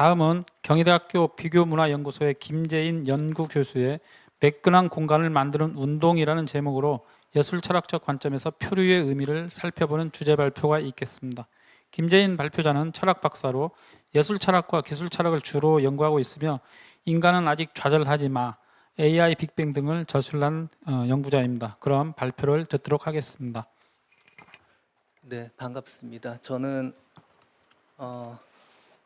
다음은 경희대학교 비교문화연구소의 김재인 연구교수의 매끈한 공간을 만드는 운동이라는 제목으로 예술철학적 관점에서 표류의 의미를 살펴보는 주제 발표가 있겠습니다. 김재인 발표자는 철학 박사로 예술철학과 기술철학을 주로 연구하고 있으며 인간은 아직 좌절하지 마, AI 빅뱅 등을 저술한 연구자입니다. 그럼 발표를 듣도록 하겠습니다. 네, 반갑습니다. 저는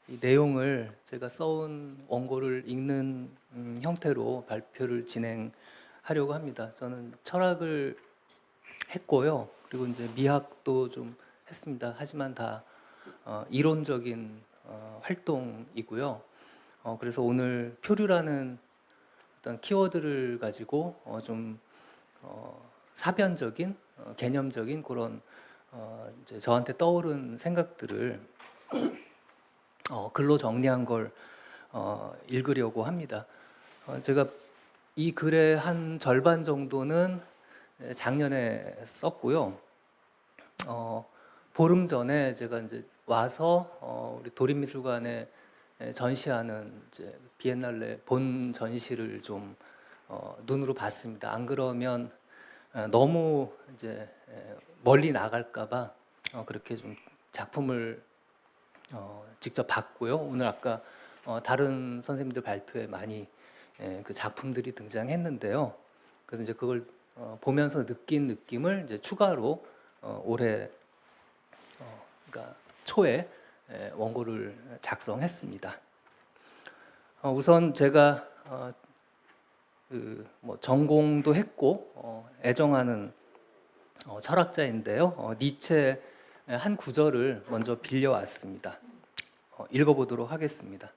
이 내용을 제가 써온 원고를 읽는 형태로 발표를 진행하려고 합니다. 저는 철학을 했고요. 그리고 이제 미학도 좀 했습니다. 하지만 다 이론적인 활동이고요. 그래서 오늘 표류라는 어떤 키워드를 가지고 좀 사변적인 개념적인 그런 이제 저한테 떠오른 생각들을 글로 정리한 걸 읽으려고 합니다. 제가 이 글의 한 절반 정도는 작년에 썼고요. 보름 전에 제가 이제 와서 우리 도립미술관에 전시하는 이제 비엔날레 본 전시를 좀 눈으로 봤습니다. 안 그러면 너무 이제 멀리 나갈까봐 그렇게 좀 작품을 직접 봤고요. 오늘 아까 다른 선생님들 발표에 많이 그 작품들이 등장했는데요. 그래서 이제 그걸 보면서 느낀 느낌을 이제 추가로 올해 그러니까 초에 원고를 작성했습니다. 우선 제가 뭐 전공도 했고 애정하는 철학자인데요. 니체의 한 구절을 먼저 빌려왔습니다. 읽어보도록 하겠습니다.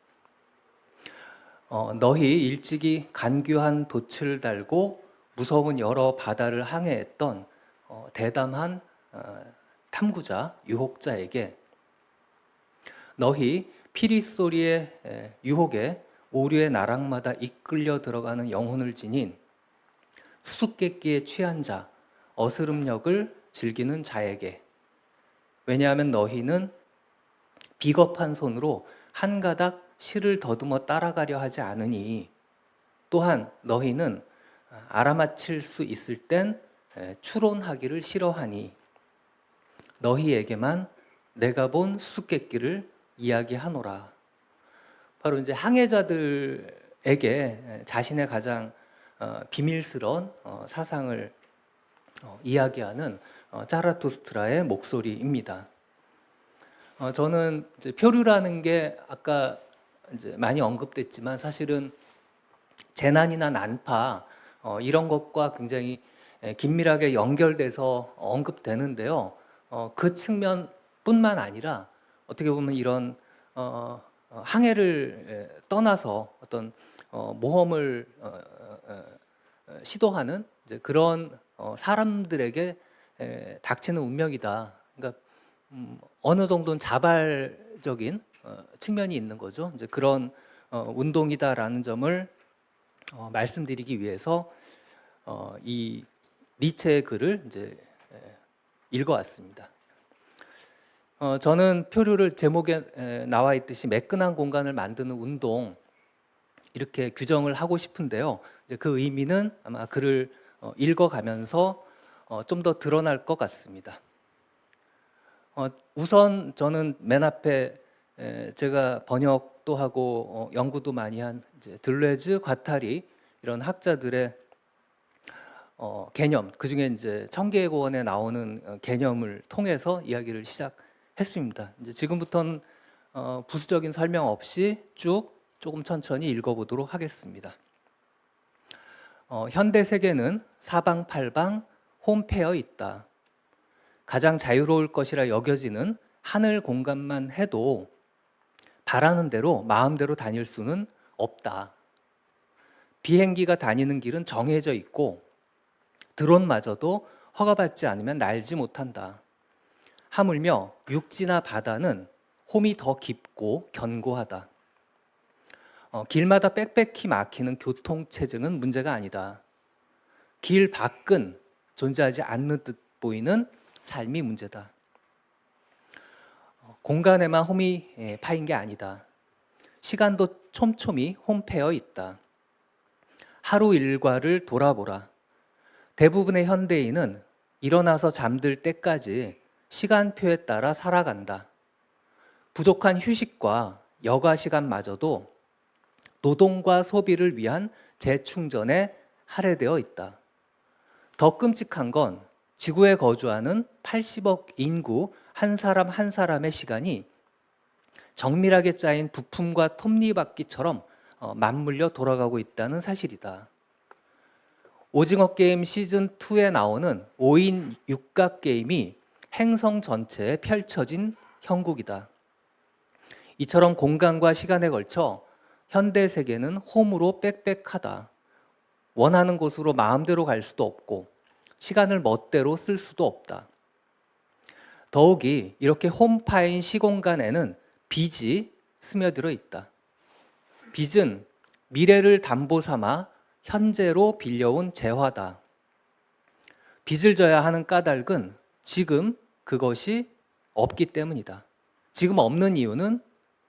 너희 일찍이 간교한 돛을 달고 무서운 여러 바다를 항해했던 대담한 탐구자, 유혹자에게 너희 피리 소리의 유혹에 오류의 나락마다 이끌려 들어가는 영혼을 지닌 수수께끼에 취한 자, 어스름력을 즐기는 자에게 왜냐하면 너희는 비겁한 손으로 한 가닥 실을 더듬어 따라가려 하지 않으니 또한 너희는 알아맞힐 수 있을 땐 추론하기를 싫어하니 너희에게만 내가 본 수수께끼를 이야기하노라. 바로 이제 항해자들에게 자신의 가장 비밀스러운 사상을 이야기하는 자라투스트라의 목소리입니다. 저는 이제 표류라는 게 아까 이제 많이 언급됐지만 사실은 재난이나 난파 이런 것과 굉장히 긴밀하게 연결돼서 언급되는데요. 그 측면뿐만 아니라 어떻게 보면 이런 항해를 떠나서 어떤 모험을 시도하는 이제 그런 사람들에게 닥치는 운명이다. 그러니까 어느 정도는 자발적인 측면이 있는 거죠. 이제 그런 운동이다라는 점을 말씀드리기 위해서 이 니체의 글을 이제 읽어왔습니다. 저는 표류를 제목에 나와 있듯이 매끈한 공간을 만드는 운동 이렇게 규정을 하고 싶은데요. 이제 그 의미는 아마 글을 읽어가면서 좀 더 드러날 것 같습니다. 우선 저는 맨 앞에 제가 번역도 하고 연구도 많이 한 이제 들레즈, 과타리 이런 학자들의 개념, 그 중에 이제 청계의 고원에 나오는 개념을 통해서 이야기를 시작했습니다. 이제 지금부터는 부수적인 설명 없이 쭉 조금 천천히 읽어보도록 하겠습니다. 현대 세계는 사방팔방 홈페어 있다. 가장 자유로울 것이라 여겨지는 하늘 공간만 해도 바라는 대로 마음대로 다닐 수는 없다. 비행기가 다니는 길은 정해져 있고 드론마저도 허가받지 않으면 날지 못한다. 하물며 육지나 바다는 홈이 더 깊고 견고하다. 길마다 빽빽히 막히는 교통체증은 문제가 아니다. 길 밖은 존재하지 않는 듯 보이는 삶이 문제다. 공간에만 홈이 파인 게 아니다. 시간도 촘촘히 홈패어 있다. 하루 일과를 돌아보라. 대부분의 현대인은 일어나서 잠들 때까지 시간표에 따라 살아간다. 부족한 휴식과 여가 시간마저도 노동과 소비를 위한 재충전에 할애되어 있다. 더 끔찍한 건 지구에 거주하는 80억 인구 한 사람 한 사람의 시간이 정밀하게 짜인 부품과 톱니바퀴처럼 맞물려 돌아가고 있다는 사실이다. 오징어 게임 시즌 2에 나오는 5인 육각 게임이 행성 전체에 펼쳐진 형국이다. 이처럼 공간과 시간에 걸쳐 현대 세계는 홈으로 빽빽하다. 원하는 곳으로 마음대로 갈 수도 없고 시간을 멋대로 쓸 수도 없다. 더욱이 이렇게 홈파인 시공간에는 빚이 스며들어 있다. 빚은 미래를 담보 삼아 현재로 빌려온 재화다. 빚을 져야 하는 까닭은 지금 그것이 없기 때문이다. 지금 없는 이유는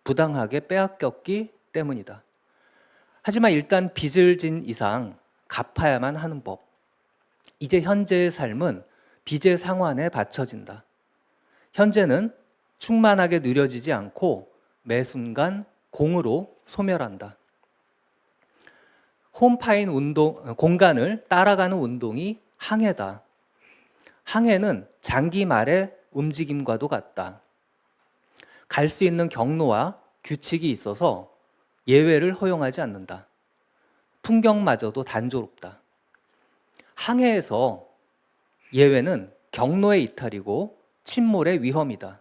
부당하게 빼앗겼기 때문이다. 하지만 일단 빚을 진 이상 갚아야만 하는 법. 이제 현재의 삶은 빚의 상환에 바쳐진다. 현재는 충만하게 누려지지 않고 매 순간 공으로 소멸한다. 홈파인 공간을 따라가는 운동이 항해다. 항해는 장기 말의 움직임과도 같다. 갈 수 있는 경로와 규칙이 있어서 예외를 허용하지 않는다. 풍경마저도 단조롭다. 항해에서 예외는 경로의 이탈이고 침몰의 위험이다.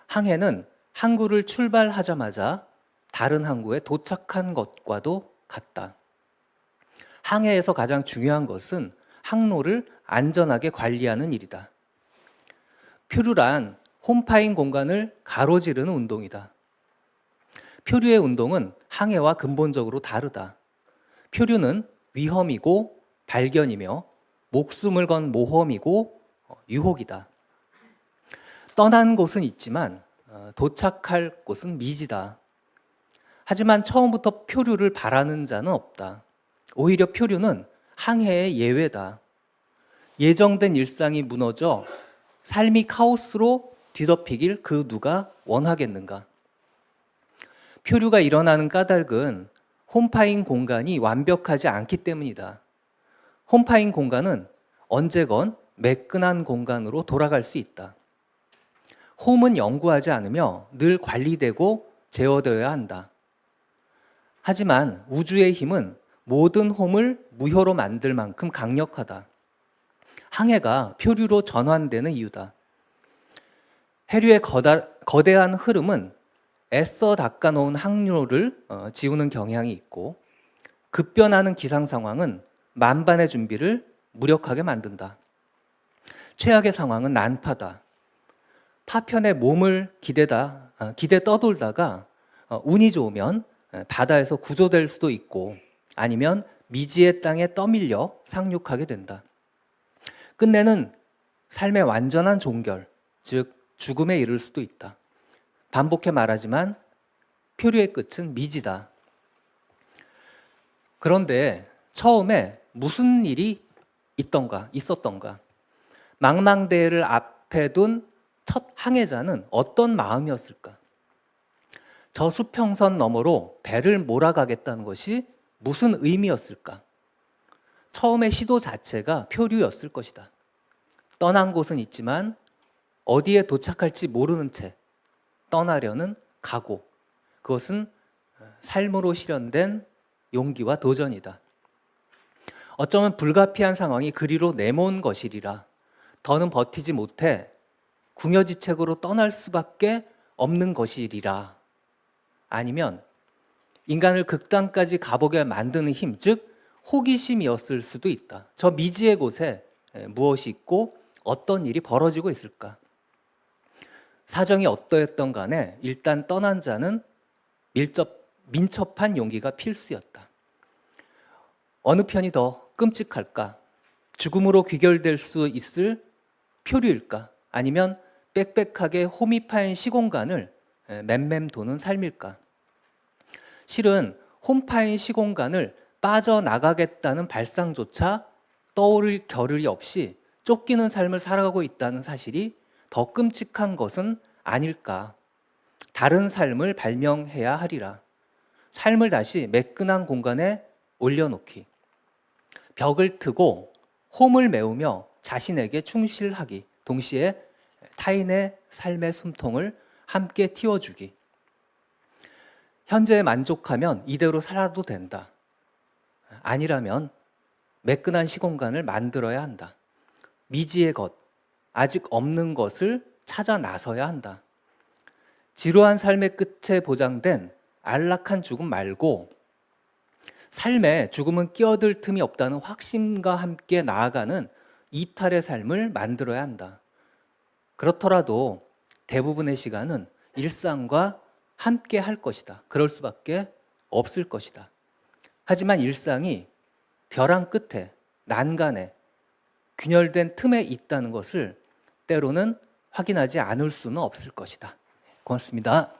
항해는 항구를 출발하자마자 다른 항구에 도착한 것과도 같다. 항해에서 가장 중요한 것은 항로를 안전하게 관리하는 일이다. 표류란 홈파인 공간을 가로지르는 운동이다. 표류의 운동은 항해와 근본적으로 다르다. 표류는 위험이고 발견이며 목숨을 건 모험이고 유혹이다. 떠난 곳은 있지만 도착할 곳은 미지다. 하지만 처음부터 표류를 바라는 자는 없다. 오히려 표류는 항해의 예외다. 예정된 일상이 무너져 삶이 카오스로 뒤덮이길 그 누가 원하겠는가? 표류가 일어나는 까닭은 홈파인 공간이 완벽하지 않기 때문이다. 홈파인 공간은 언제건 매끈한 공간으로 돌아갈 수 있다. 홈은 영구하지 않으며 늘 관리되고 제어되어야 한다. 하지만 우주의 힘은 모든 홈을 무효로 만들 만큼 강력하다. 항해가 표류로 전환되는 이유다. 해류의 거대한 흐름은 애써 닦아놓은 항로를 지우는 경향이 있고 급변하는 기상 상황은 만반의 준비를 무력하게 만든다. 최악의 상황은 난파다. 파편에 몸을 기대 떠돌다가 운이 좋으면 바다에서 구조될 수도 있고 아니면 미지의 땅에 떠밀려 상륙하게 된다. 끝내는 삶의 완전한 종결, 즉 죽음에 이를 수도 있다. 반복해 말하지만 표류의 끝은 미지다. 그런데 처음에 무슨 일이 있었던가? 망망대해를 앞에 둔 첫 항해자는 어떤 마음이었을까? 저 수평선 너머로 배를 몰아가겠다는 것이 무슨 의미였을까? 처음의 시도 자체가 표류였을 것이다. 떠난 곳은 있지만 어디에 도착할지 모르는 채 떠나려는 각오. 그것은 삶으로 실현된 용기와 도전이다. 어쩌면 불가피한 상황이 그리로 내몬 것이리라. 더는 버티지 못해 궁여지책으로 떠날 수밖에 없는 것이리라. 아니면 인간을 극단까지 가보게 만드는 힘, 즉 호기심이었을 수도 있다. 저 미지의 곳에 무엇이 있고 어떤 일이 벌어지고 있을까? 사정이 어떠했던 간에 일단 떠난 자는 민첩한 용기가 필수였다. 어느 편이 더 끔찍할까? 죽음으로 귀결될 수 있을 표류일까? 아니면 빽빽하게 호미파인 시공간을 맴맴 도는 삶일까? 실은 홈파인 시공간을 빠져나가겠다는 발상조차 떠오를 겨를이 없이 쫓기는 삶을 살아가고 있다는 사실이 더 끔찍한 것은 아닐까. 다른 삶을 발명해야 하리라. 삶을 다시 매끈한 공간에 올려놓기. 벽을 트고 홈을 메우며 자신에게 충실하기. 동시에 타인의 삶의 숨통을 함께 틔워주기. 현재에 만족하면 이대로 살아도 된다. 아니라면 매끈한 시공간을 만들어야 한다. 미지의 것, 아직 없는 것을 찾아 나서야 한다. 지루한 삶의 끝에 보장된 안락한 죽음 말고 삶에 죽음은 끼어들 틈이 없다는 확신과 함께 나아가는 이탈의 삶을 만들어야 한다. 그렇더라도 대부분의 시간은 일상과 함께 할 것이다. 그럴 수밖에 없을 것이다. 하지만 일상이 벼랑 끝에, 난간에, 균열된 틈에 있다는 것을 때로는 확인하지 않을 수는 없을 것이다. 고맙습니다.